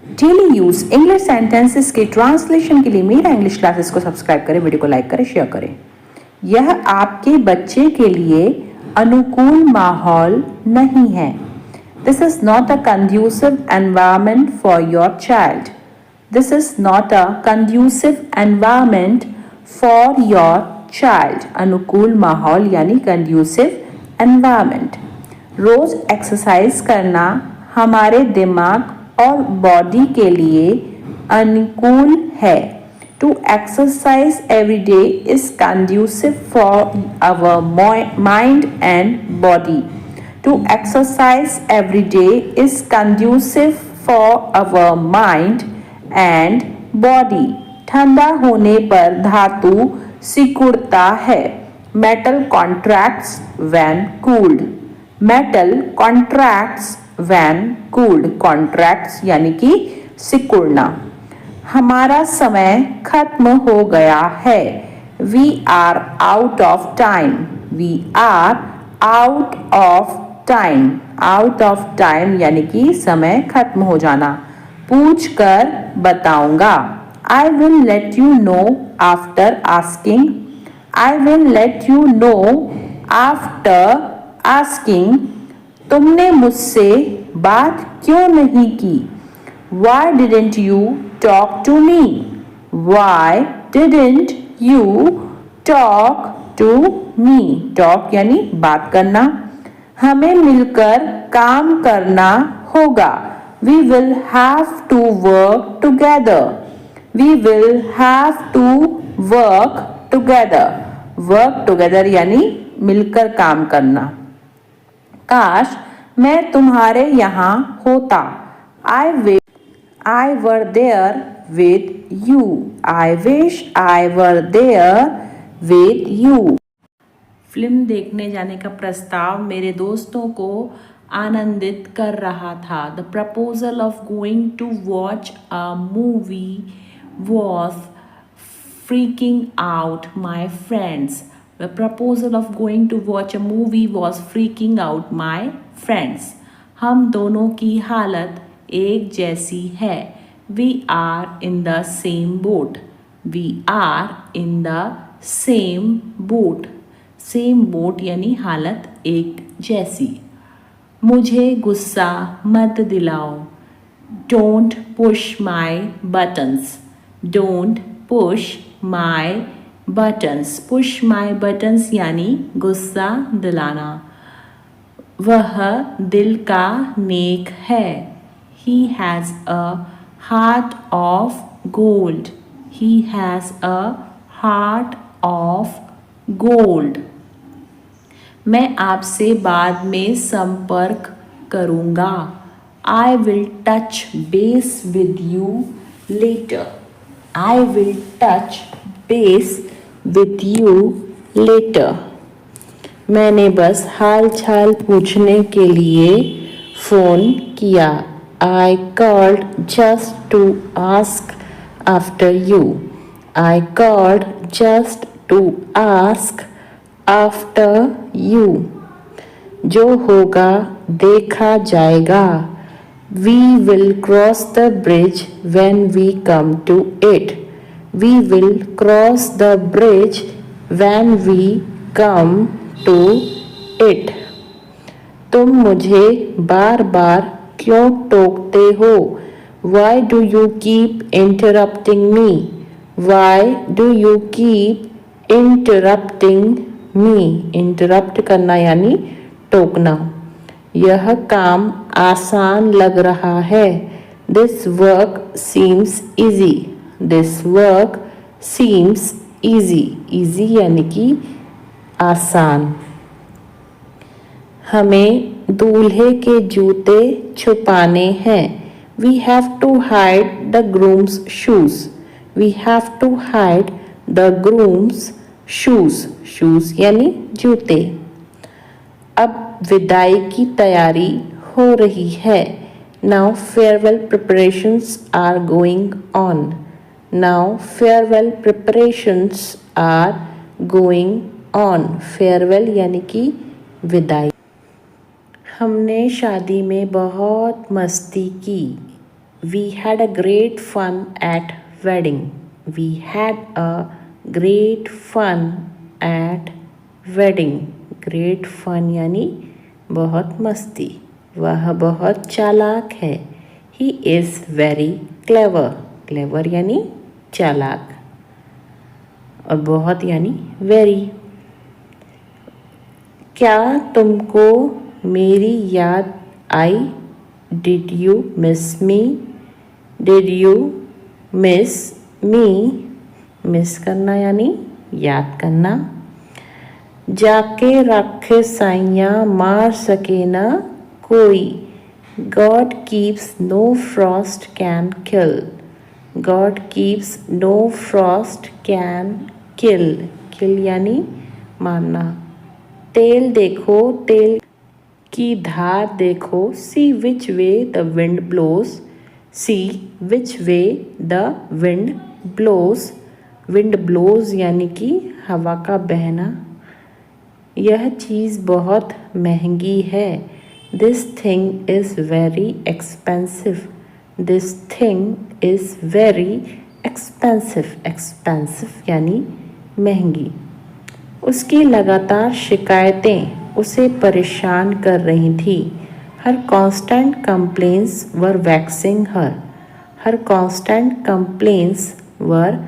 Daily use English sentences के translation के लिए मेरा इंग्लिश क्लासेस को सब्सक्राइब करें, वीडियो को लाइक करें, शेयर करें। यह आपके बच्चे के लिए अनुकूल माहौल नहीं है। This is not a conducive environment for your child. This is not a conducive environment for your child. अनुकूल माहौल यानी कंड्यूसिव एनवायरमेंट। रोज एक्सरसाइज करना हमारे दिमाग और बॉडी के लिए अनुकूल है। To exercise every day is conducive for our mind and body. To exercise every day is conducive for our mind and body. ठंडा होने पर धातु सिकुड़ता है। Metal contracts when cooled. Metal contracts when cooled. Contracts यानी कि सिकुड़ना। हमारा समय खत्म हो गया है। We are out of time. We are out of time. Out of time यानी कि समय खत्म हो जाना। पूछ कर बताऊंगा। I will let you know after asking. I will let you know after asking. तुमने मुझसे बात क्यों नहीं की? Why didn't you talk to me? Why didn't you talk to me? Talk यानी बात करना। हमें मिलकर काम करना होगा। We will have to work together. We will have to work together. Work together यानी मिलकर काम करना। काश मैं तुम्हारे यहाँ होता। I were there with you. I wish I were there with you. Film देखने जाने का प्रस्ताव मेरे दोस्तों को आनंदित कर रहा था। The proposal of going to watch a movie was freaking out my friends. The proposal of going to watch a movie was freaking out my friends. हम दोनों की हालत एक जैसी है। We are in the same boat. We are in the same boat. Same boat यानी हालत एक जैसी। मुझे गुस्सा मत दिलाओ। Don't push my buttons. Don't push my buttons. Push my buttons यानी गुस्सा दिलाना। वह दिल का नेक है। He has a heart of gold. He has a heart of gold. मैं आपसे बाद में संपर्क करूँगा। I will touch base with you later. I will touch base with you later. मैंने बस हाल चाल पूछने के लिए फ़ोन किया। I called just to ask after you. I called just to ask after you. जो होगा देखा जाएगा। We will cross the bridge when we come to it. We will cross the bridge when we come to it. तुम मुझे बार बार क्यों टोकते हो? Why do you keep interrupting me? Why do you keep interrupting me? Interrupt करना यानी टोकना। यह काम आसान लग रहा है। This work seems easy. This work seems easy. Easy यानी कि आसान। हमें दूल्हे के जूते छुपाने हैं। We have to hide the groom's shoes. We have to hide the groom's shoes. Shoes यानी जूते। अब विदाई की तैयारी हो रही है। Now farewell preparations are going on. Now farewell preparations are going on. Farewell यानी कि विदाई। हमने शादी में बहुत मस्ती की। We had a great fun at wedding. We had a great fun at wedding. Great fun यानी बहुत मस्ती. वह बहुत चालाक है. He is very clever. Clever यानी चालाक और बहुत यानी very. क्या तुमको मेरी याद आई? Did you miss me? Did you miss me? Miss करना यानी याद करना. जाके रखे साइयाँ मार सके ना कोई. God keeps no frost can kill. God keeps no frost can kill. Kill यानी मारना. तेल देखो तेल की धार देखो. See which way the wind blows. See which way the wind blows. Wind blows यानी कि हवा का बहना. यह चीज़ बहुत महंगी है. This thing is very expensive. This thing is very expensive. Expensive यानी महंगी. उसकी लगातार शिकायतें उसे परेशान कर रही थी. Her constant complaints were vexing her. Her constant complaints were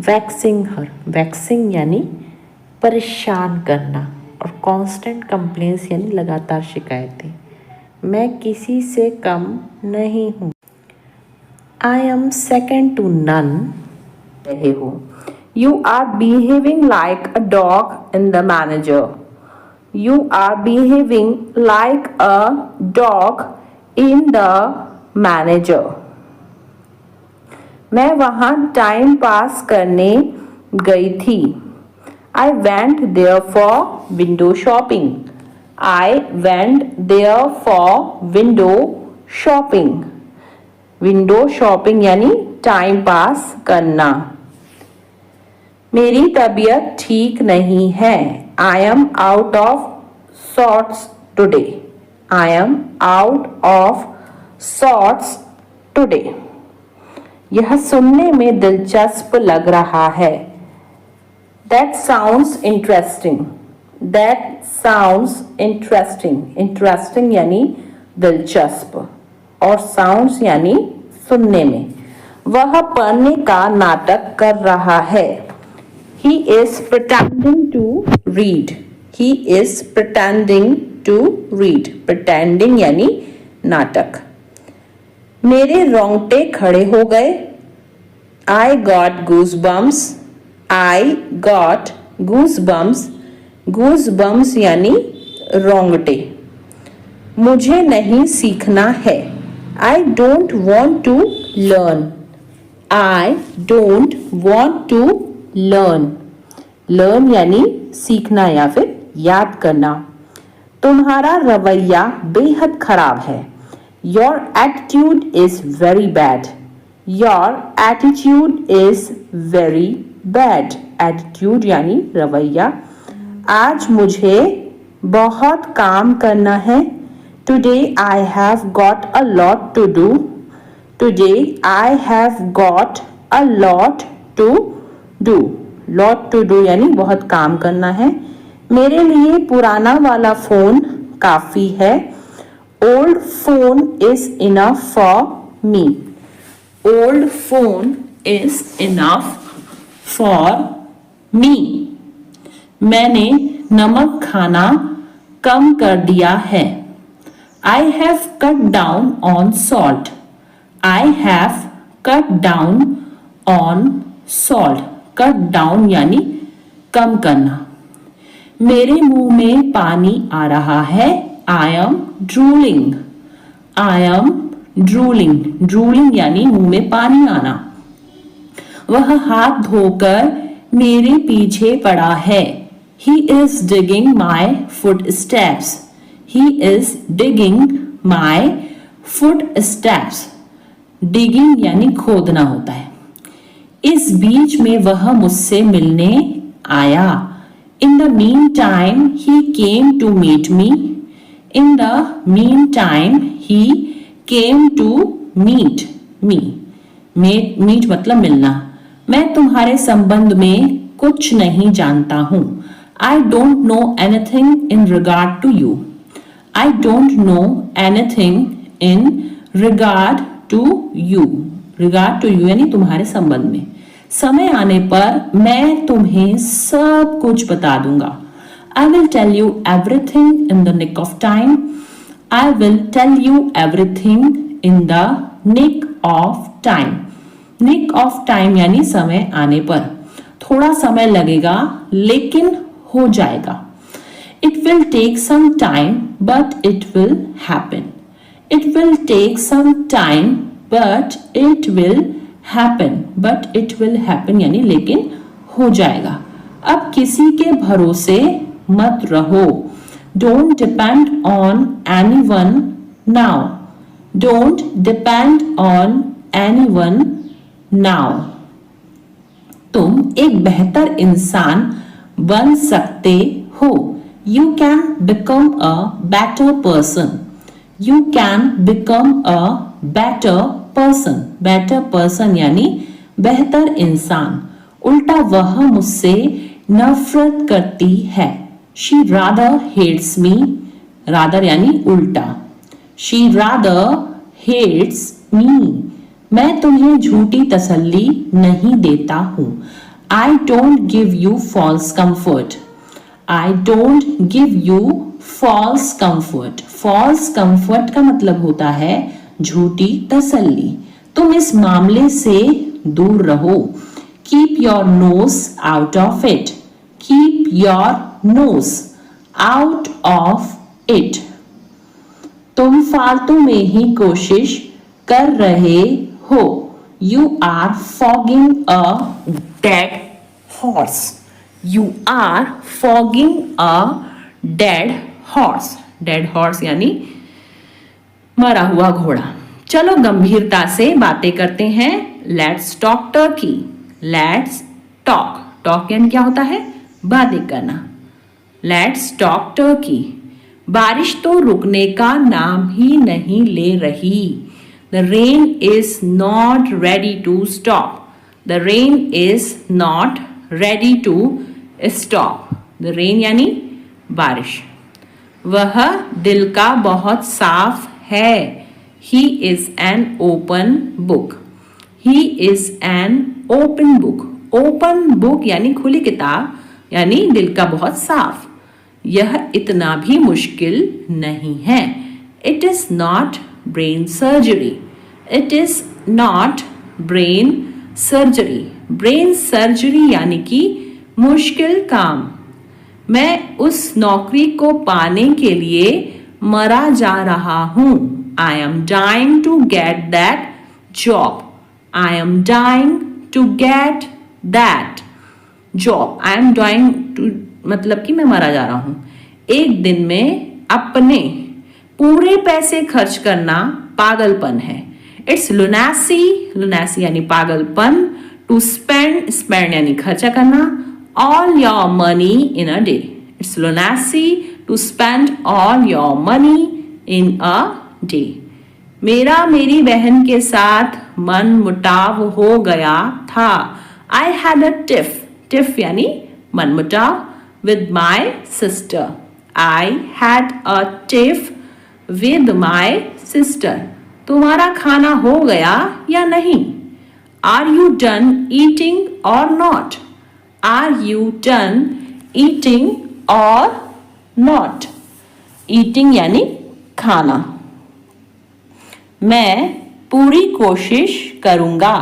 vexing her. Vexing यानी परेशान करना और constant complaints यानी लगातार शिकायतें. मैं किसी से कम नहीं हूँ. I am second to none. रहे हो. You are behaving like a dog in the manager. You are behaving like a dog in the manager. मैं वहाँ टाइम पास करने गई थी. I went there for window shopping. I went there for window shopping. Window shopping यानी time pass करना. मेरी तबीयत ठीक नहीं है. I am out of sorts today. I am out of sorts today. यह सुनने में दिलचस्प लग रहा है. That sounds interesting. That sounds interesting. Interesting यानी दिलचस्प और sounds यानी सुनने में. वह पढ़ने का नाटक कर रहा है. He is pretending to read. He is pretending to read. Pretending यानी नाटक. मेरे रोंगटे खड़े हो गए. I got goosebumps. I got goosebumps. Goosebumps यानी रोंगटे. मुझे नहीं सीखना है. I don't want to learn. I don't want to learn. Learn यानी सीखना या फिर याद करना. तुम्हारा रवैया बेहद खराब है. Your attitude is very bad. Your attitude is very bad. Attitude यानी रवैया. आज मुझे बहुत काम करना है. Today I have got a lot to do. Today I have got a lot to do. Lot to do यानी बहुत काम करना है. मेरे लिए पुराना वाला फोन काफी है. Old phone is enough for me. Old phone is enough for me. मैंने नमक खाना कम कर दिया है. I have cut down on salt. I have cut down on salt. Cut down यानी कम करना. मेरे मुंह में पानी आ रहा है. I am drooling. I am drooling. Drooling यानी मुंह में पानी आना. वह हाथ धोकर मेरे पीछे पड़ा है. He is digging my footsteps. He is digging my footsteps. Digging यानी खोदना होता है. इस बीच में वह मुझसे मिलने आया. In the meantime, he came to meet me. In the meantime, he came to meet me. Meet मतलब मिलना। मैं तुम्हारे संबंध में कुछ नहीं जानता हूँ। I don't know anything in regard to you. I don't know anything in regard to you. regard to you यानी तुम्हारे संबंध में। समय आने पर मैं तुम्हें सब कुछ बता दूंगा। I will tell you everything in the nick of time. I will tell you everything in the nick of time. nick of time यानी समय आने पर। थोड़ा समय लगेगा लेकिन हो जाएगा। It will take some time but it will happen. It will take some time but it will happen. But it will happen यानी लेकिन हो जाएगा। अब किसी के भरोसे मत रहो। Don't depend on anyone now. Don't depend on anyone now. तुम एक बेहतर इंसान बन सकते हो। You can become a better person. You can become a better person. Better person यानी बेहतर इंसान। उल्टा वह मुझसे नफरत करती है। She rather hates me. Rather यानी उल्टा। She rather hates me. मैं तुम्हें झूठी तसल्ली नहीं देता हूँ। I don't give you false comfort. I don't give you false comfort. False comfort का मतलब होता है झूठी तसल्ली। तुम इस मामले से दूर रहो। Keep your nose out of it. Keep your nose out of it. तुम फालतू में ही कोशिश कर रहे हो। You are fogging a dead horse. You are fogging a dead horse. Dead horse यानी मरा हुआ घोड़ा। चलो गंभीरता से बातें करते हैं। Let's talk turkey. Let's talk. Talk यानी क्या होता है? बातें करना। Let's talk turkey. बारिश तो रुकने का नाम ही नहीं ले रही। The rain is not ready to stop. The rain is not ready to stop. The rain यानी बारिश। वह दिल का बहुत साफ है। He is an open book. He is an open book. Open book यानी खुली किताब यानी दिल का बहुत साफ। यह इतना भी मुश्किल नहीं है। It is not brain surgery. It is not brain surgery. Brain surgery यानी कि मुश्किल काम। मैं उस नौकरी को पाने के लिए मरा जा रहा हूँ। I am dying to get that job. I am dying to get that job. I am dying to मतलब कि मैं मरा जा रहा हूँ। एक दिन में अपने पूरे पैसे खर्च करना पागलपन है। It's lunacy. Lunacy यानी पागलपन। To spend. Spend यानी खर्चा करना। All your money in a day. It's lunacy to spend all your money in a day. मेरा मेरी बहन के साथ मन मुटाव हो गया था। I had a tiff. Tiff यानी मन मुटाव with my sister. I had a tiff with my sister. तुम्हारा खाना हो गया या नहीं? Are you done eating or not? Are you done eating or not? Eating यानी खाना। मैं पूरी कोशिश करूंगा।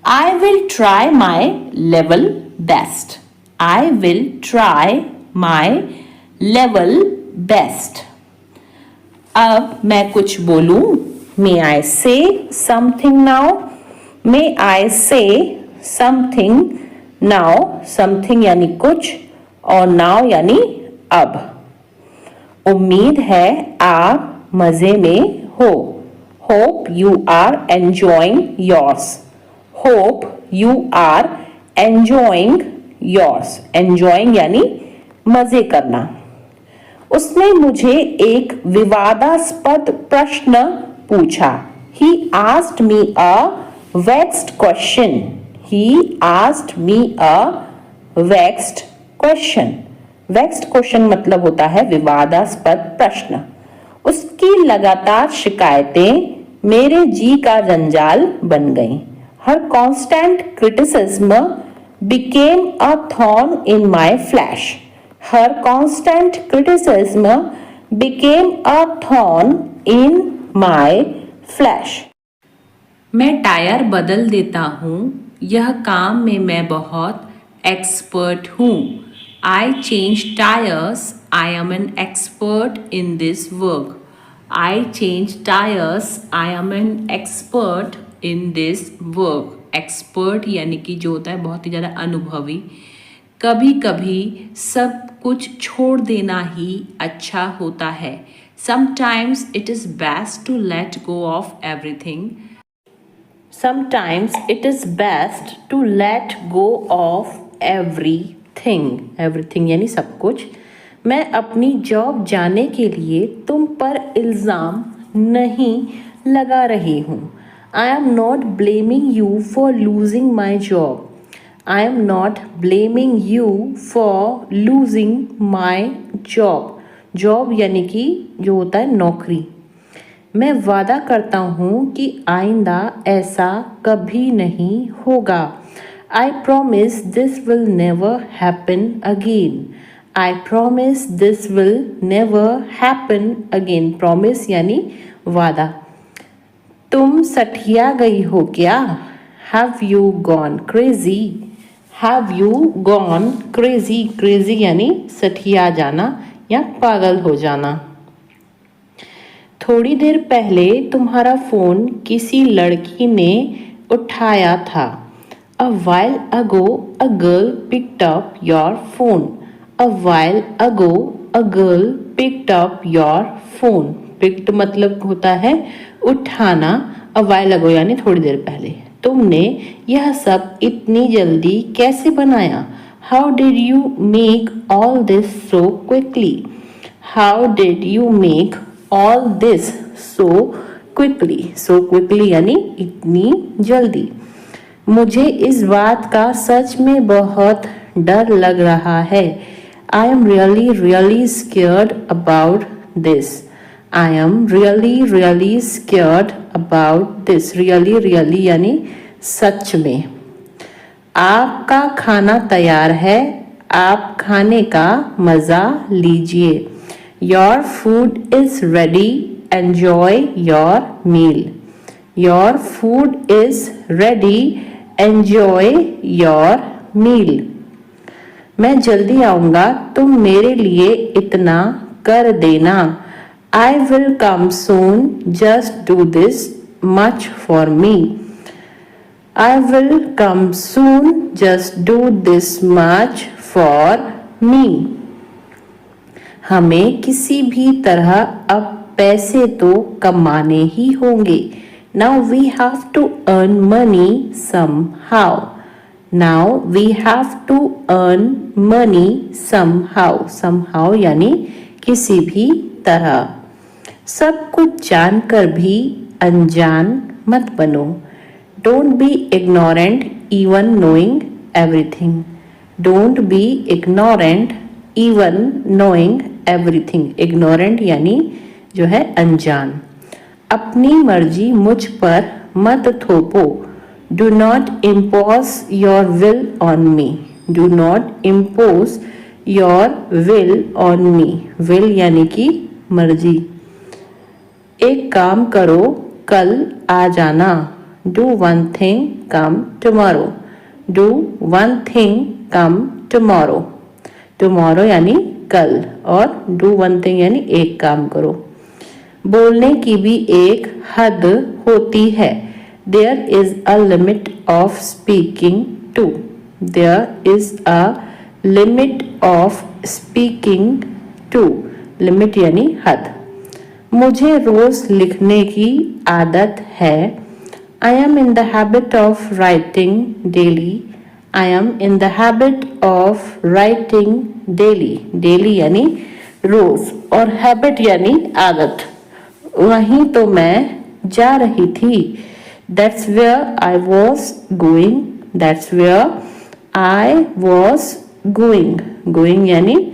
I will try my level best. I will try my level best. अब मैं कुछ बोलूं। May I say something now? May I say something now? Something यानी कुछ और now यानी अब। उम्मीद है आप मजे में हो। Hope you are enjoying yours. Hope you are enjoying yours. Enjoying यानी मजे करना। उसने मुझे एक विवादास्पद प्रश्न पूछा। He asked me a vexed question. He asked me a vexed question. Vexed question मतलब होता है विवादास्पद प्रश्न। उसकी लगातार शिकायतें मेरे जी का जंजाल बन गईं। Her constant criticism became a thorn in my flesh. Her constant criticism became a thorn in my flesh. मैं टायर बदल देता हूँ, यह काम में मैं बहुत एक्सपर्ट हूँ। I change tires, I am an expert in this work. I change tires, I am an expert in this work. Expert यानी कि जो होता है बहुत ही ज़्यादा अनुभवी। कभी कभी सब कुछ छोड़ देना ही अच्छा होता है। Sometimes it is best to let go of everything. Sometimes it is best to let go of everything. Everything यानी सब कुछ। मैं अपनी जॉब जाने के लिए तुम पर इल्ज़ाम नहीं लगा रही हूँ। I am not blaming you for losing my job. I am not blaming you for losing my job. Job यानी कि जो होता है नौकरी। मैं वादा करता हूँ कि आइंदा ऐसा कभी नहीं होगा। I promise this will never happen again. I promise this will never happen again. Promise यानी वादा। तुम सठिया गई हो क्या? Have you gone crazy? Have you gone crazy? Crazy यानी सठिया जाना या पागल हो जाना। थोड़ी देर पहले तुम्हारा फ़ोन किसी लड़की ने उठाया था। A while ago a girl picked up your phone. A while ago a girl picked up your phone. Picked मतलब होता है उठाना। A while ago यानी थोड़ी देर पहले। तुमने यह सब इतनी जल्दी कैसे बनाया? How did you make all this so quickly? How did you make all this so quickly? So quickly यानी इतनी जल्दी। मुझे इस बात का सच में बहुत डर लग रहा है। I am really scared about this. I am really scared about this. Really यानी सच में। आपका खाना तैयार है, आप खाने का मज़ा लीजिए। Your food is ready, enjoy your meal. Your food is ready, enjoy your meal. मैं जल्दी आऊँगा, तुम मेरे लिए इतना कर देना। I will come soon, just do this much for me. I will come soon, just do this much for me. हमें किसी भी तरह अब पैसे तो कमाने ही होंगे। Now we have to earn money somehow. Now we have to earn money somehow. Somehow यानी किसी भी तरह। सब कुछ जानकर भी अनजान मत बनो। Don't be ignorant even knowing everything. Don't be ignorant even knowing everything. Ignorant यानी जो है अनजान। अपनी मर्जी मुझ पर मत थोपो। Do not impose your will on me. Do not impose your will on me. Will यानी कि मर्जी। एक काम करो, कल आ जाना। Do one thing, come tomorrow. Do one thing, come tomorrow. Tomorrow यानी कल और do one thing यानी एक काम करो। बोलने की भी एक हद होती है। There is a limit of speaking too. There is a limit of speaking too. Limit यानी हद। मुझे रोज लिखने की आदत है। I am in the habit of writing daily. I am in the habit of writing daily. Daily यानी रोज और habit यानी आदत। वहीं तो मैं जा रही थी। That's where I was going. That's where I was going. Going यानी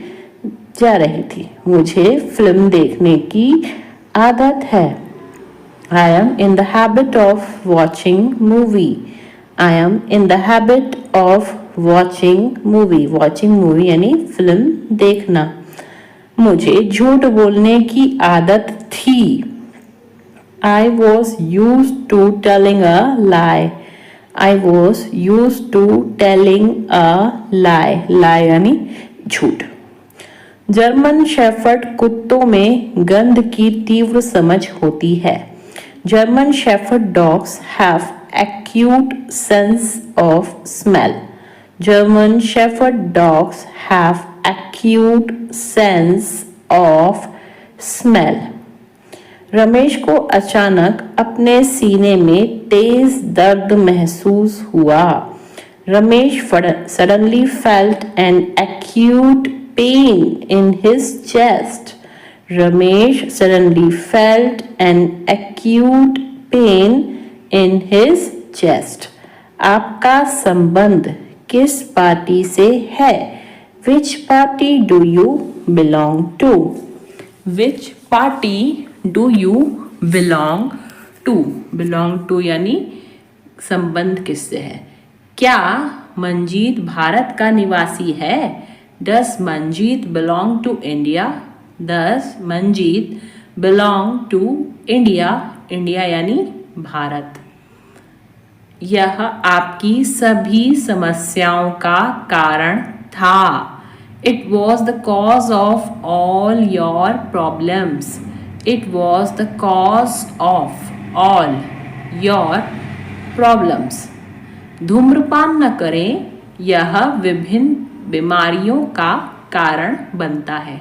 जा रही थी। मुझे फिल्म देखने की आदत है। I am in the habit of watching movie. I am in the habit of watching movie. Watching movie यानी फिल्म देखना। मुझे झूठ बोलने की आदत थी। I was used to telling a lie. I was used to telling a lie. Lie यानी झूठ। जर्मन शेफर्ड कुत्तों में गंध की तीव्र समझ होती है। German shepherd dogs have acute sense of smell. German Shepherd dogs have acute sense of smell. Ramesh को अचानक अपने सीने में तेज दर्द महसूस हुआ। Ramesh suddenly felt an acute pain in his chest. Ramesh suddenly felt an acute pain in his chest. आपका संबंध किस पार्टी से है? Which party do you belong to? Which party do you belong to? Belong to यानी संबंध किससे है? क्या मंजीत भारत का निवासी है? Does Manjeet belong to India? Does Manjeet belong to India? India यानी भारत। यह आपकी सभी समस्याओं का कारण था। It was the cause of all your problems. It was the cause of all your problems. धूम्रपान न करें, यह विभिन्न बीमारियों का कारण बनता है।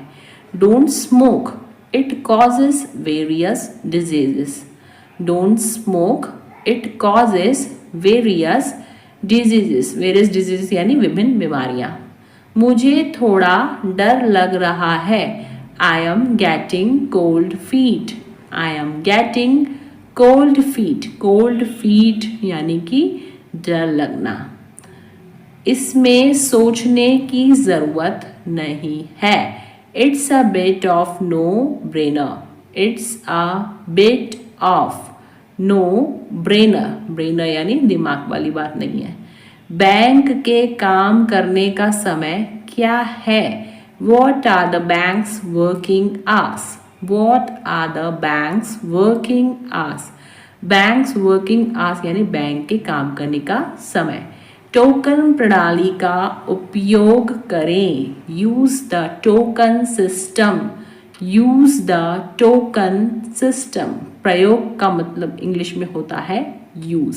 Don't smoke. It causes various diseases. Don't smoke. It causes various diseases. Various diseases यानी विभिन्न बीमारियां। मुझे थोड़ा डर लग रहा है। I am getting cold feet. I am getting cold feet. Cold feet यानी कि डर लगना। इसमें सोचने की जरूरत नहीं है। It's a bit of no-brainer. It's a bit of no-brainer. Brainer यानी दिमाग वाली बात नहीं है। बैंक के काम करने का समय क्या है? What are the bank's working hours? What are the bank's working hours? Bank's working hours यानी बैंक के काम करने का समय। टोकन प्रणाली का उपयोग करें। Use the token system. Use the token system. प्रयोग का मतलब इंग्लिश में होता है यूज।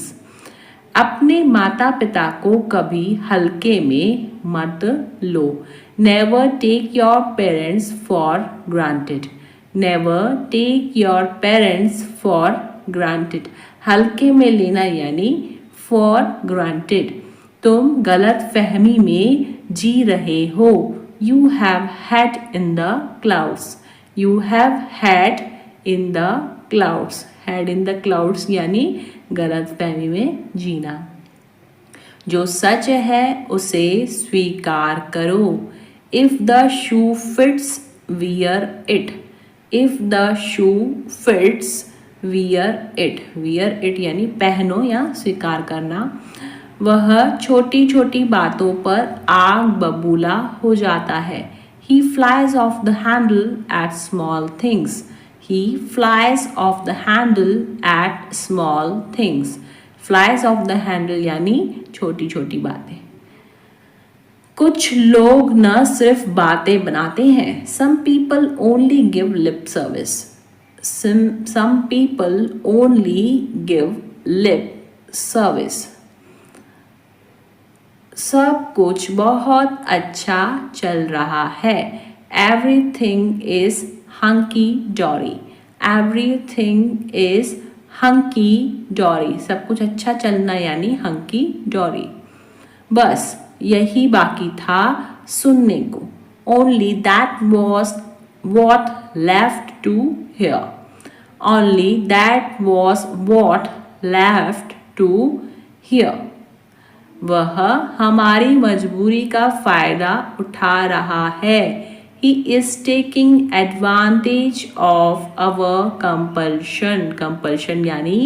अपने माता पिता को कभी हल्के में मत लो। Never take your parents for granted. Never take your parents for granted. हल्के में लेना यानी फॉर ग्रांटेड। तुम गलत फहमी में जी रहे हो। You have had in the clouds. You have had in the clouds. Had in the clouds यानी गलत फहमी में जीना। जो सच है उसे स्वीकार करो। If the shoe fits wear it. If the shoe fits wear it. Wear it यानी पहनो या स्वीकार करना। वह छोटी छोटी बातों पर आग बबूला हो जाता है। He flies off the handle at small things. He flies off the handle at small things. Flies off the handle यानी छोटी छोटी बातें। कुछ लोग न सिर्फ बातें बनाते हैं। Some people only give lip service. Some people only give lip service. सब कुछ बहुत अच्छा चल रहा है। Everything is hunky dory. Everything is hunky dory. सब कुछ अच्छा चलना यानी hunky dory. बस यही बाकी था सुनने को। Only that was what left to hear. Only that was what left to hear. वह हमारी मजबूरी का फायदा उठा रहा है. He is taking advantage of our compulsion. Compulsion यानी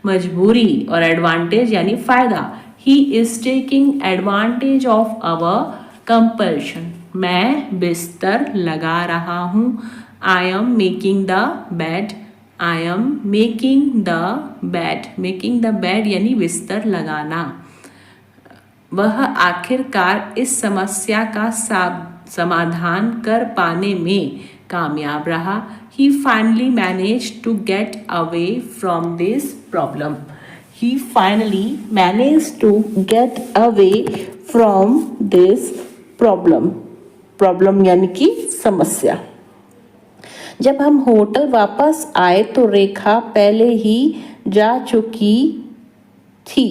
मजबूरी और advantage यानी फायदा. He is taking advantage of our compulsion. मैं बिस्तर लगा रहा हूँ. I am making the bed. I am making the bed. Making the bed यानी बिस्तर लगाना. वह आखिरकार इस समस्या का समाधान कर पाने में कामयाब रहा. He finally managed to get away from this problem. He finally managed to get away from this problem. Problem यानी कि समस्या. जब हम होटल वापस आए तो रेखा पहले ही जा चुकी थी.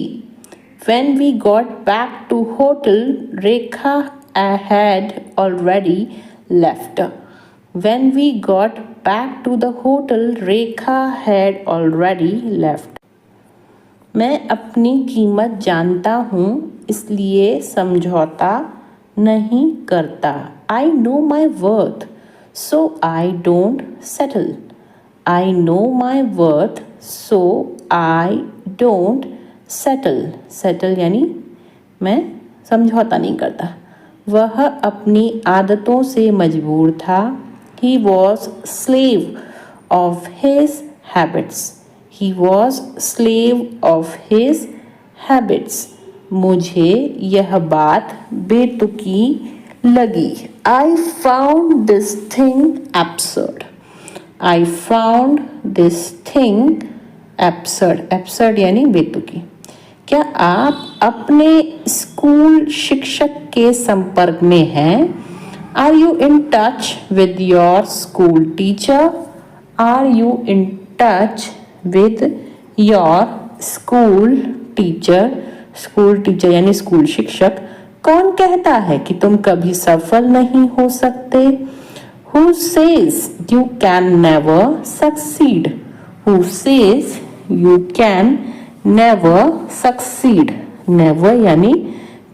When we got back to hotel, Rekha had already left. When we got back to the hotel, Rekha had already left. मैं अपनी कीमत जानता हूँ इसलिए समझौता नहीं करता. I know my worth, so I don't settle. I know my worth, so I don't settle. Settle यानी मैं समझौता नहीं करता. वह अपनी आदतों से मजबूर था. He was slave of his habits. He was slave of his habits. मुझे यह बात बेतुकी लगी. I found this thing absurd. I found this thing absurd. Absurd यानी बेतुकी. क्या आप अपने स्कूल शिक्षक के संपर्क में हैं? Are you in touch with your school teacher? Are you in touch with your school teacher? School teacher यानी स्कूल शिक्षक. कौन कहता है कि तुम कभी सफल नहीं हो सकते? Who says you can never succeed? Who says you can never succeed? Never यानी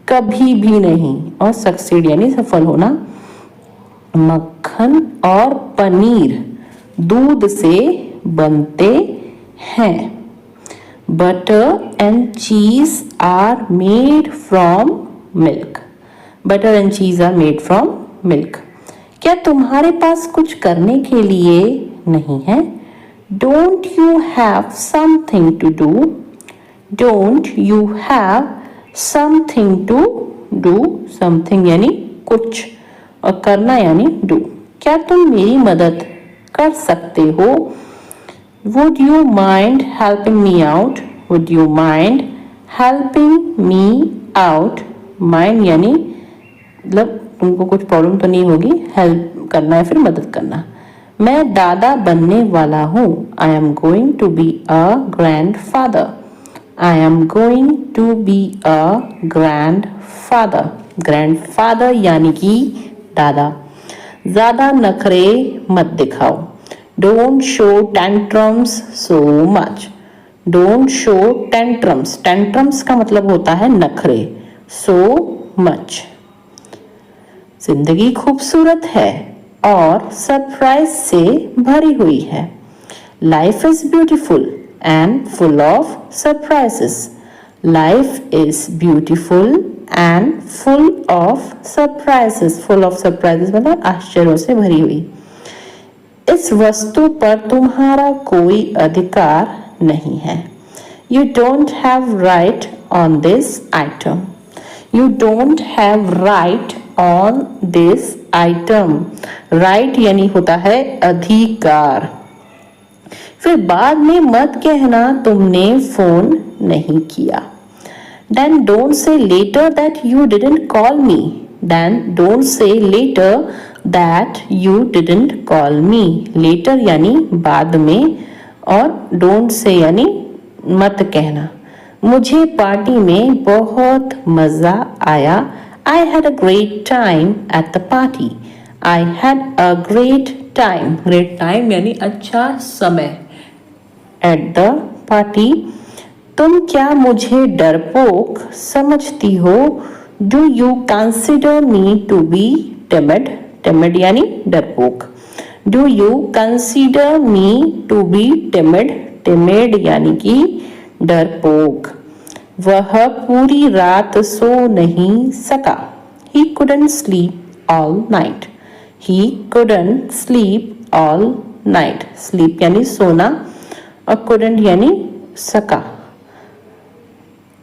कभी भी नहीं और succeed यानी सफल होना. मक्खन और पनीर दूध से बनते हैं. Butter and cheese are made from milk. Butter and cheese are made from milk. क्या तुम्हारे पास कुछ करने के लिए नहीं है? Don't you have something to do? Don't you have something to do? Something यानी कुछ और करना यानी do. क्या तुम मेरी मदद कर सकते हो? Would you mind helping me out? Would you mind helping me out? Mind यानी मतलब तुमको कुछ प्रॉब्लम तो नहीं होगी. हेल्प करना है फिर मदद करना. मैं दादा बनने वाला हूँ. I am going to be a grandfather. I am going to be a grandfather. Grandfather यानी कि दादा. ज़्यादा नखरे मत दिखाओ. Don't show tantrums so much. Don't show tantrums. Tantrums का मतलब होता है नखरे. So much. जिंदगी खूबसूरत है और सरप्राइज से भरी हुई है. Life is beautiful and full of surprises. Life is beautiful and full of surprises. Full of surprises मतलब आश्चर्यों से भरी हुई. इस वस्तु पर तुम्हारा कोई अधिकार नहीं है. You don't have right on this item. You don't have right on this item. Right यानी होता है अधिकार. फिर बाद में मत कहना तुमने फोन नहीं किया. Then don't say later that you didn't call me. Then don't say later that you didn't call me. Later यानी बाद में और don't say यानी मत कहना. मुझे पार्टी में बहुत मजा आया. I had a great time at the party. I had a great time. Great time यानी अच्छा समय. at the party. तुम क्या मुझे डरपोक समझती हो? Do you consider me to be timid? Timid यानी डरपोक. Do you consider me to be timid? Timid यानी कि डरपोक. वह पूरी रात सो नहीं सका. He couldn't sleep all night. He couldn't sleep all night. Sleep यानी सोना और couldn't यानी सका.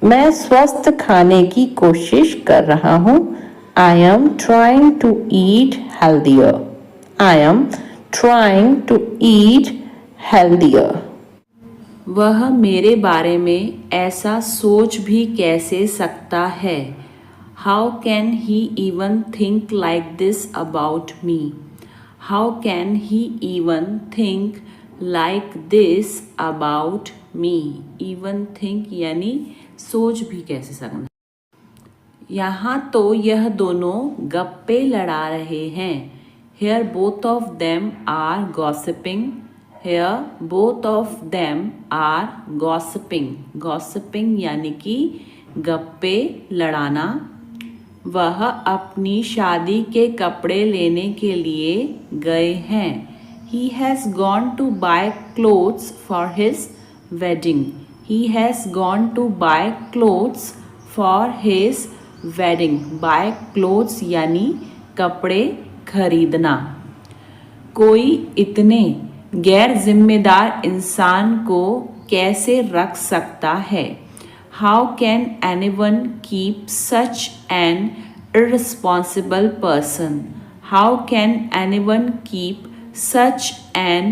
मैं स्वस्थ खाने की कोशिश कर रहा हूँ. I am trying to eat healthier. I am trying to eat healthier. वह मेरे बारे में ऐसा सोच भी कैसे सकता है? How can he even think like this about me? How can he even think like this about me? Even think यानी सोच भी कैसे सकना. यहाँ तो यह दोनों गप्पे लड़ा रहे हैं. Here both of them are gossiping. Here both of them are gossiping. Gossiping यानी कि गप्पे लड़ाना. वह अपनी शादी के कपड़े लेने के लिए गए हैं. He has gone to buy clothes for his wedding. He has gone to buy clothes for his wedding. Buy clothes यानी कपड़े खरीदना. कोई इतने गैर जिम्मेदार इंसान को कैसे रख सकता है? How can anyone keep such an irresponsible person? How can anyone keep such an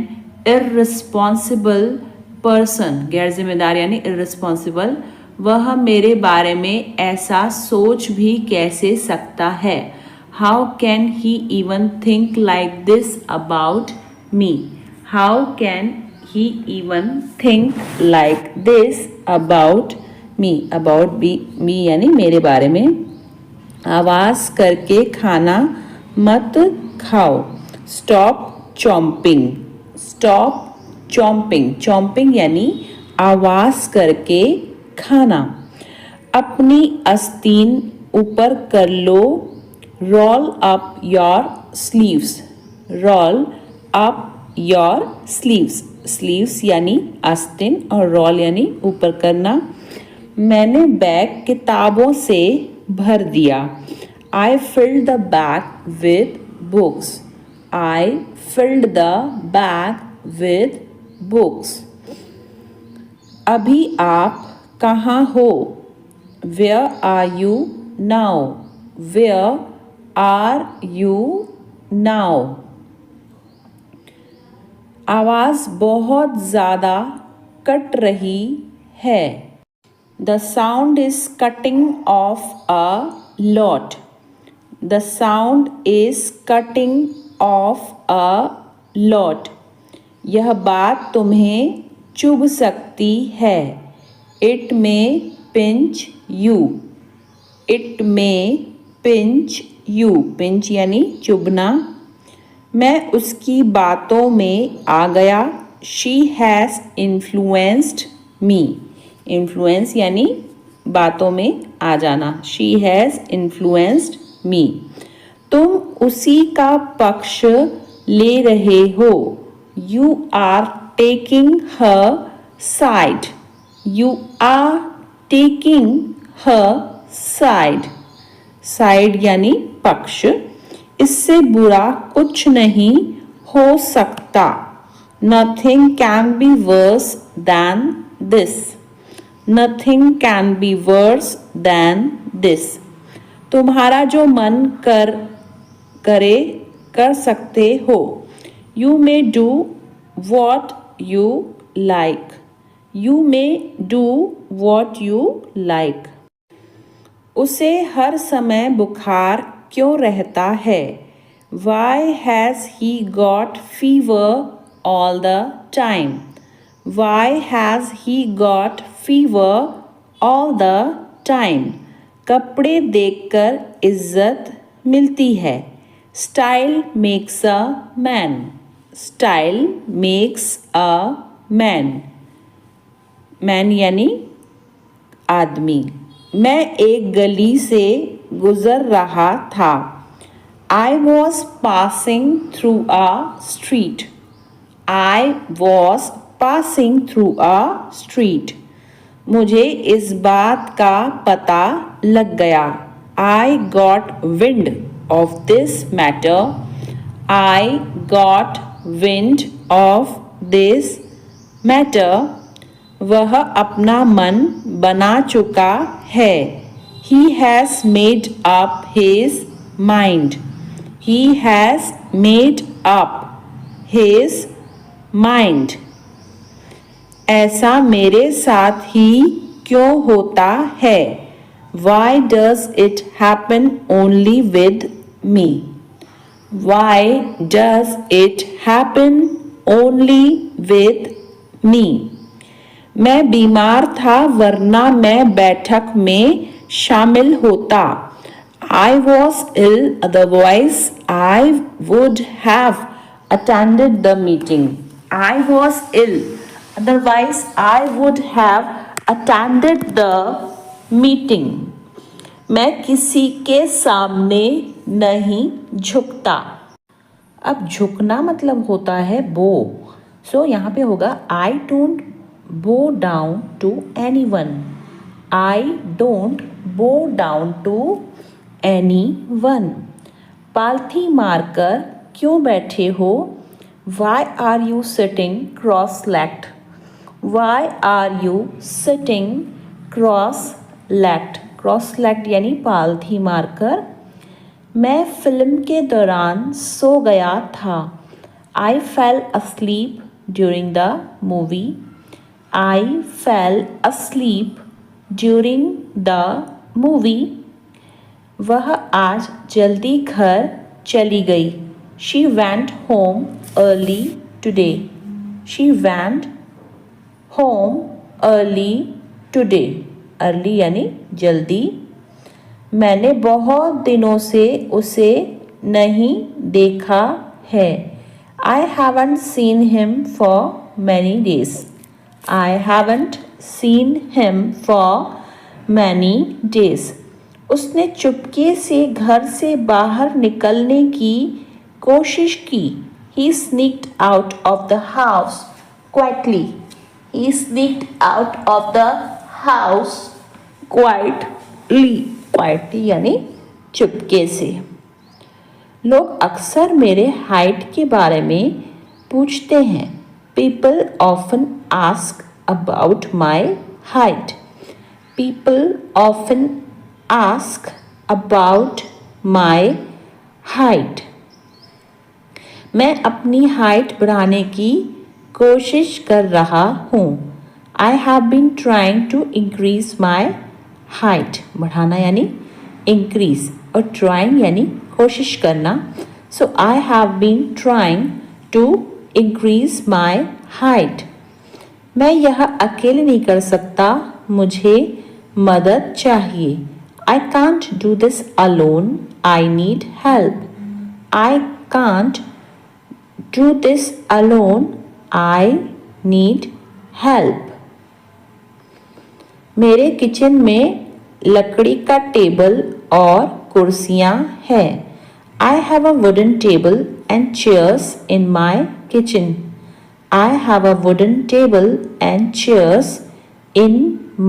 irresponsible person? गैर जिम्मेदार यानी irresponsible. वह मेरे बारे में ऐसा सोच भी कैसे सकता है? How can he even think like this about me? How can he even think like this about me? About me यानी मेरे बारे में. आवाज़ करके खाना मत खाओ. Stop chomping. Stop chomping. Chomping यानी आवाज़ करके खाना. अपनी आस्तीन ऊपर कर लो. Roll up your sleeves. Roll up your sleeves. Sleeves यानी आस्तीन और roll यानी ऊपर करना. मैंने बैग किताबों से भर दिया. I filled the bag with books. I filled the bag with books. अभी आप कहाँ हो? Where are you now? Where are you now? आवाज़ बहुत ज़्यादा कट रही है. The sound is cutting off a lot. The sound is cutting off a lot. यह बात तुम्हें चुभ सकती है. It may pinch you. It may pinch you. Pinch यानी चुभना. मैं उसकी बातों में आ गया. She has influenced me. Influence यानी बातों में आ जाना. She has influenced me. तुम उसी का पक्ष ले रहे हो. You are taking her side. You are taking her side. Side यानी पक्ष. इससे बुरा कुछ नहीं हो सकता. Nothing can be worse than this. Nothing can be worse than this. तुम्हारा जो मन कर सकते हो. You may do what you like. You may do what you like. उसे हर समय बुखार क्यों रहता है? Why has he got fever all the time? Why has he got fever all the time? कपड़े देखकर इज्जत मिलती है. Style makes a man. Style makes a man. Man यानी आदमी। मैं एक गली से गुजर रहा था। I was passing through a street. I was passing through a street. मुझे इस बात का पता लग गया। I got wind of this matter. I got wind of this matter. वह अपना मन बना चुका है। He has made up his mind. He has made up his mind. ऐसा मेरे साथ ही क्यों होता है? Why does it happen only with me? Why does it happen only with me? मैं बीमार था वरना मैं बैठक में शामिल होता। I was ill, otherwise I would have attended the meeting. I was ill, otherwise I would have attended the meeting. मैं किसी के सामने नहीं झुकता। अब झुकना मतलब होता है बो। सो यहाँ पे होगा I don't bow down to anyone. I don't bow down to anyone. पालथी मारकर क्यों बैठे हो? Why are you sitting cross-legged? Why are you sitting cross-legged? Cross-legged यानी पालथी मारकर। मैं फिल्म के दौरान सो गया था। I fell asleep during the movie. I fell asleep during the movie. वह आज जल्दी घर चली गई। She went home early today. She went home early today. Early यानी जल्दी। मैंने बहुत दिनों से उसे नहीं देखा है। I haven't seen him for many days. I haven't seen him for many days. उसने चुपके से घर से बाहर निकलने की कोशिश की। He sneaked out of the house quietly. He sneaked out of the house quietly. Quietly यानी चुपके से। लोग अक्सर मेरे हाइट के बारे में पूछते हैं। People often ask about my height. People often ask about my height. मैं अपनी हाइट बढ़ाने की कोशिश कर रहा हूँ। I have been trying to increase my height. बढ़ाना यानी increase और trying यानी कोशिश करना। So I have been trying to increase my height. मैं यह अकेले नहीं कर सकता, मुझे मदद चाहिए। I can't do this alone. I need help. I can't do this alone. I need help. मेरे किचन में लकड़ी का टेबल और कुर्सियाँ हैं। I have a wooden table and chairs in my kitchen. I have a wooden table and chairs in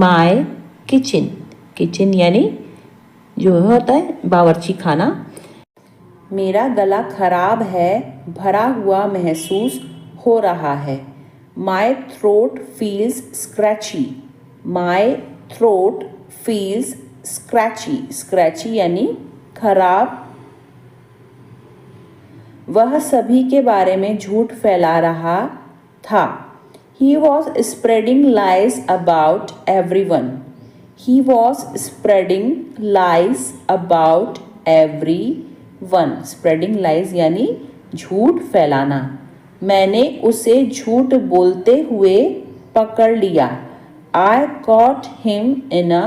my kitchen. Kitchen यानी जो होता है बावर्ची खाना। मेरा गला खराब है, भरा हुआ महसूस हो रहा है। My throat feels scratchy. My throat feels scratchy. Scratchy यानी खराब। वह सभी के बारे में झूठ फैला रहा था। He was spreading lies about everyone. He was spreading lies about everyone. Spreading lies यानी झूठ फैलाना। मैंने उसे झूठ बोलते हुए पकड़ लिया। I caught him in a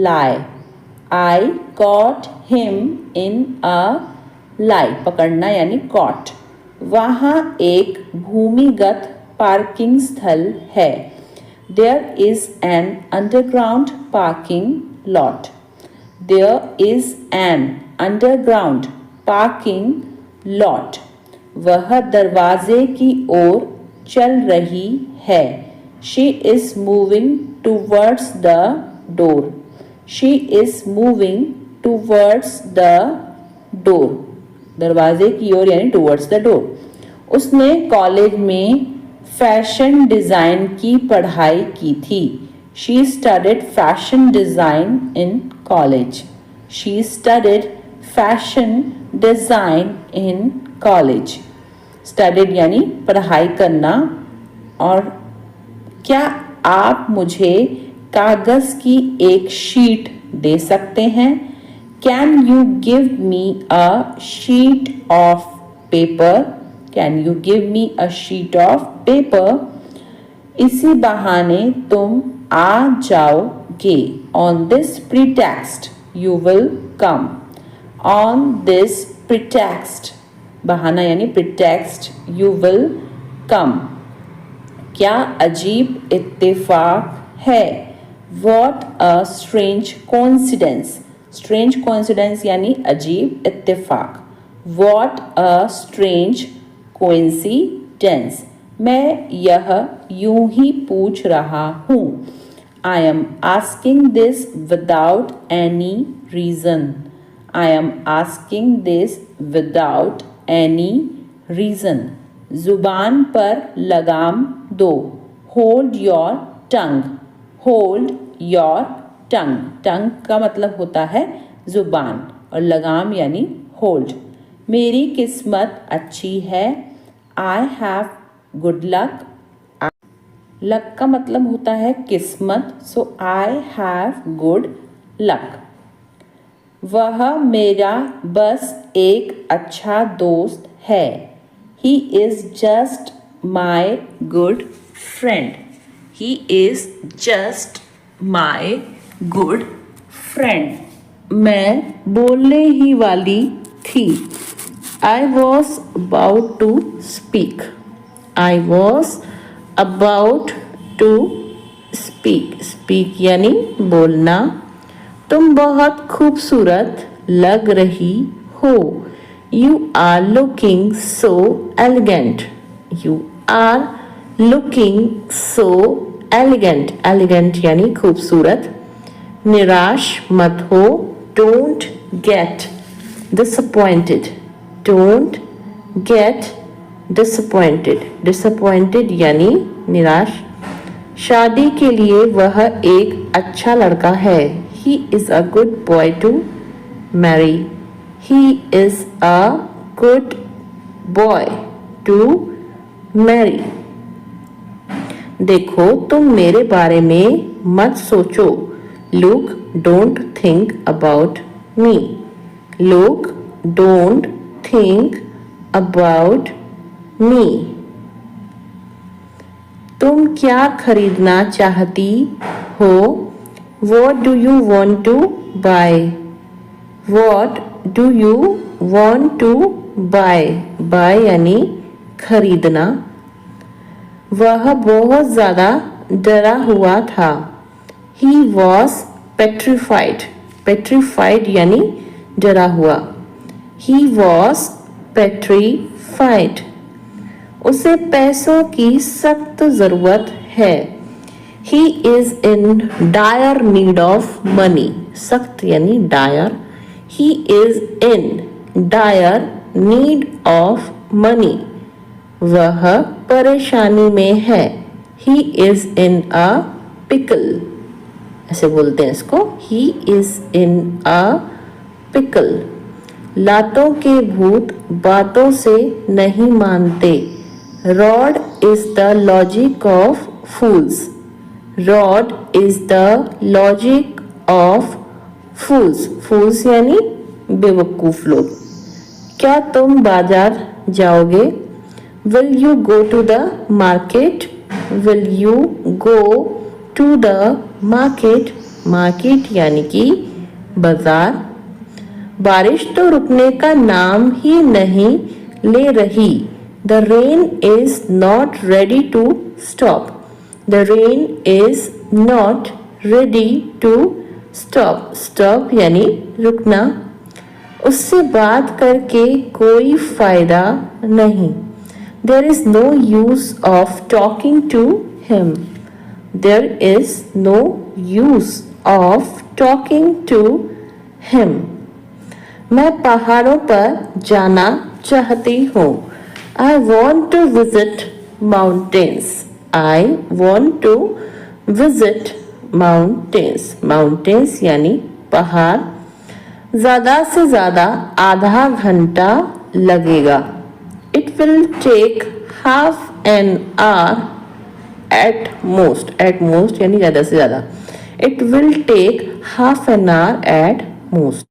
lie. I caught him in a lie. पकड़ना यानी caught. वहाँ एक भूमिगत पार्किंग स्थल है। There is an underground parking lot. There is an underground parking lot. वह दरवाजे की ओर चल रही है. She is moving towards the door. She is moving towards the door. दरवाजे की ओर यानी towards the door. उसने कॉलेज में फैशन डिज़ाइन की पढ़ाई की थी. She studied fashion design in college. She studied fashion design in college. Studied यानी पढ़ाई करना. और क्या आप मुझे कागज़ की एक शीट दे सकते हैं? Can you give me a sheet of paper? Can you give me a sheet of paper? इसी बहाने तुम आ जाओगे. On this pretext you will come. On this pretext, बहाना यानी pretext, you will come. क्या अजीब इत्तेफाक है. What a strange coincidence. Strange coincidence यानी अजीब इत्तेफाक. What a strange coincidence. मैं यह यूं ही पूछ रहा हूँ. I am asking this without any reason. I am asking this without any reason. जुबान पर लगाम दो. Hold your tongue. Hold your tongue. Tongue का मतलब होता है जुबान और लगाम यानी hold. मेरी किस्मत अच्छी है. I have good luck. Luck का मतलब होता है किस्मत. So I have good luck. वह मेरा बस एक अच्छा दोस्त है. He is just my good friend. He is just my good friend. मैं बोलने ही वाली थी. I was about to speak. I was about to speak. Speak यानी बोलना. तुम बहुत खूबसूरत लग रही हो. You are looking so elegant. You are looking so elegant. Elegant यानी खूबसूरत. निराश मत हो. Don't get disappointed. Don't get disappointed. Disappointed यानी निराश. शादी के लिए वह एक अच्छा लड़का है. He is a good boy to marry. He is a good boy to marry. देखो तुम मेरे बारे में मत सोचो. Look, don't think about me. Look, don't think about me. तुम क्या खरीदना चाहती हो? What do you want to buy? What do you want to buy? Buy यानी खरीदना. वह बहुत ज़्यादा डरा हुआ था. He was petrified. Petrified यानी डरा हुआ. He was petrified. उसे पैसों की सख्त ज़रूरत है. He is in dire need of money. सख्त यानी dire. He is in dire need of money. वह परेशानी में है. He is in a pickle. ऐसे बोलते हैं इसको. He is in a pickle. लातों के भूत बातों से नहीं मानते. Rod is the logic of fools. Rod is the logic of fools. Fools यानी बेवकूफ लोग. क्या तुम बाजार जाओगे? Will you go to the market? Will you go to the market? Market यानी कि बाजार. बारिश तो रुकने का नाम ही नहीं ले रही. The rain is not ready to stop. The rain is not ready to stop, stop यानी रुकना, उससे बात करके कोई फायदा नहीं, there is no use of talking to him, there is no use of talking to him. मैं पहाड़ों पर जाना चाहती हूँ, I want to visit mountains, I want to visit mountains, mountains यानी पहाड़, ज्यादा से ज्यादा आधा घंटा लगेगा, it will take half an hour at most यानी ज्यादा से ज्यादा, it will take half an hour at most.